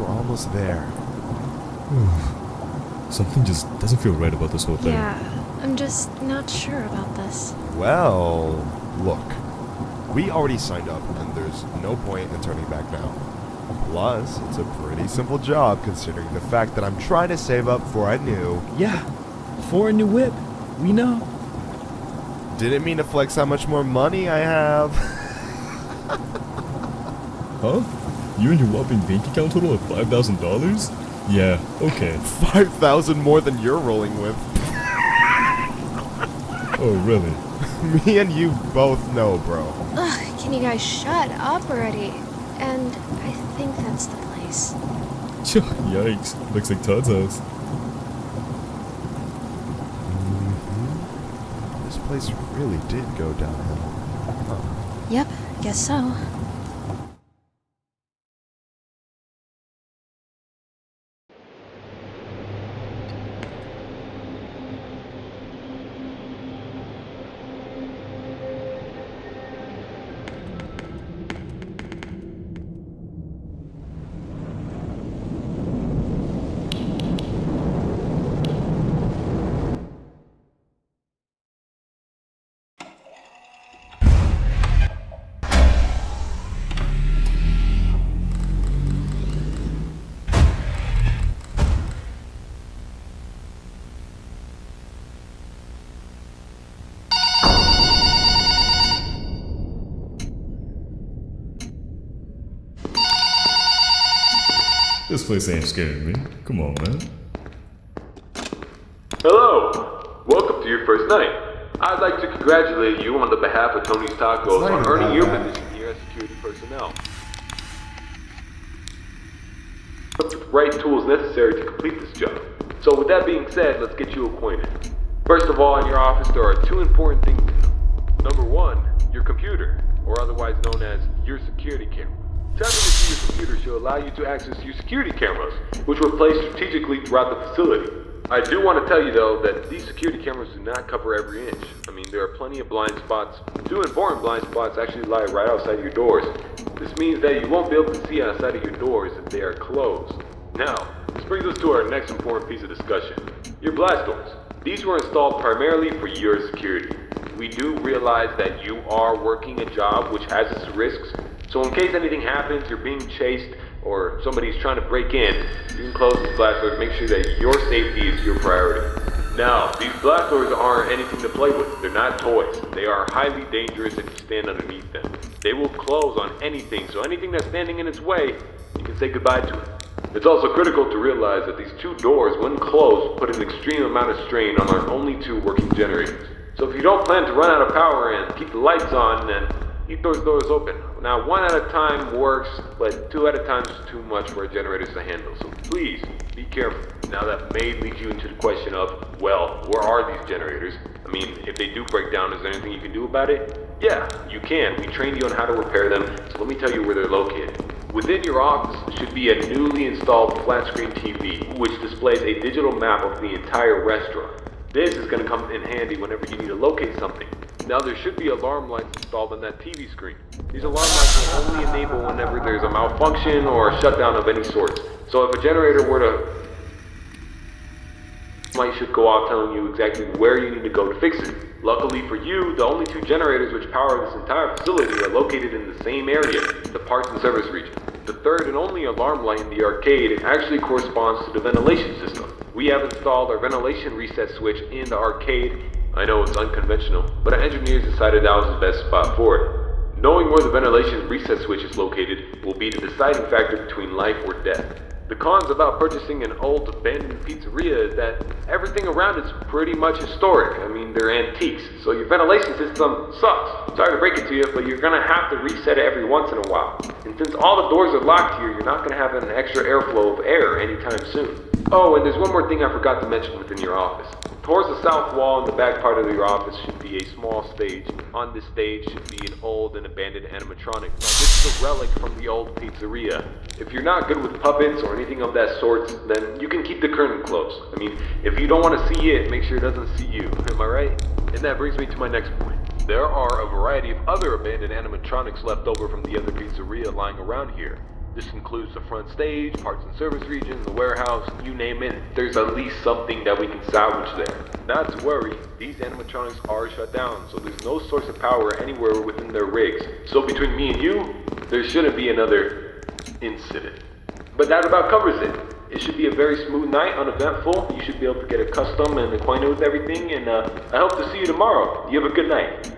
we're almost there. Something just doesn't feel right about this whole thing. Yeah, I'm just not sure about this. Well, look. We already signed up, and there's no point in turning back now. Plus, it's a pretty simple job considering the fact that I'm trying to save up for a new... Yeah, for a new whip. We know. Didn't mean to flex how much more money I have. Huh? You and your whopping bank account total of $5,000? Yeah, okay. 5,000 more than you're rolling with. Oh, really? Me and you both know, bro. Ugh, can you guys shut up already? And I think that's the place. Yikes. Looks like Todd's house. This place really did go downhill. Huh. Yep, guess so. This place ain't scaring me. Come on, man. Hello! Welcome to your first night. I'd like to congratulate you on the behalf of Tony's Tacos on earning your position here as security personnel. With the right tools necessary to complete this job. So with that being said, let's get you acquainted. First of all, in your office there are two important things to know. Number one, your computer, or otherwise known as your security camera. Tapping into your computer should allow you to access your security cameras, which were placed strategically throughout the facility. I do want to tell you though that these security cameras do not cover every inch. I mean, there are plenty of blind spots. Two important blind spots actually lie right outside your doors. This means that you won't be able to see outside of your doors if they are closed. Now, this brings us to our next important piece of discussion. Your blast doors. These were installed primarily for your security. We do realize that you are working a job which has its risks, so in case anything happens, you're being chased, or somebody's trying to break in, you can close these blast doors to make sure that your safety is your priority. Now, these blast doors aren't anything to play with. They're not toys. They are highly dangerous if you stand underneath them. They will close on anything, so anything that's standing in its way, you can say goodbye to it. It's also critical to realize that these two doors, when closed, put an extreme amount of strain on our only two working generators. So if you don't plan to run out of power and keep the lights on, then keep those doors open. Now, one at a time works, but two at a time is too much for our generators to handle. So please, be careful. Now that may lead you into the question of, well, where are these generators? I mean, if they do break down, is there anything you can do about it? Yeah, you can. We trained you on how to repair them, so let me tell you where they're located. Within your office should be a newly installed flat screen TV, which displays a digital map of the entire restaurant. This is going to come in handy whenever you need to locate something. Now there should be alarm lights installed on that TV screen. These alarm lights will only enable whenever there's a malfunction or a shutdown of any sort. So if a generator were to... light should go off telling you exactly where you need to go to fix it. Luckily for you, the only two generators which power this entire facility are located in the same area, the parts and service region. The third and only alarm light in the arcade actually corresponds to the ventilation system. We have installed our ventilation reset switch in the arcade. I know it's unconventional, but our engineers decided that was the best spot for it. Knowing where the ventilation reset switch is located will be the deciding factor between life or death. The cons about purchasing an old abandoned pizzeria is that everything around it's pretty much historic. I mean, they're antiques, so your ventilation system sucks. Sorry to break it to you, but you're gonna have to reset it every once in a while. And since all the doors are locked here, you're not gonna have an extra airflow of air anytime soon. Oh, and there's one more thing I forgot to mention within your office. Towards the south wall in the back part of your office should be a small stage. On this stage should be an old and abandoned animatronic. Now, this is a relic from the old pizzeria. If you're not good with puppets or anything of that sort, then you can keep the curtain closed. I mean, if you don't want to see it, make sure it doesn't see you. Am I right? And that brings me to my next point. There are a variety of other abandoned animatronics left over from the other pizzeria lying around here. This includes the front stage, parts and service region, the warehouse, you name it. There's at least something that we can salvage there. Not to worry, these animatronics are shut down, so there's no source of power anywhere within their rigs. So between me and you, there shouldn't be another incident. But that about covers it. It should be a very smooth night, uneventful. You should be able to get accustomed and acquainted with everything, and I hope to see you tomorrow. You have a good night.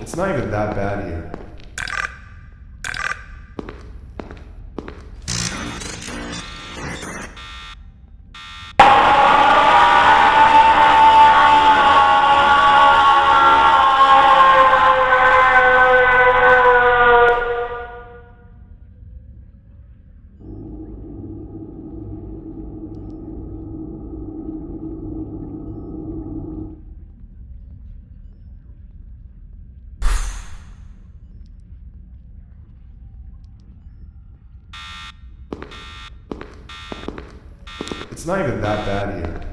It's not even that bad here. It's not even that bad here.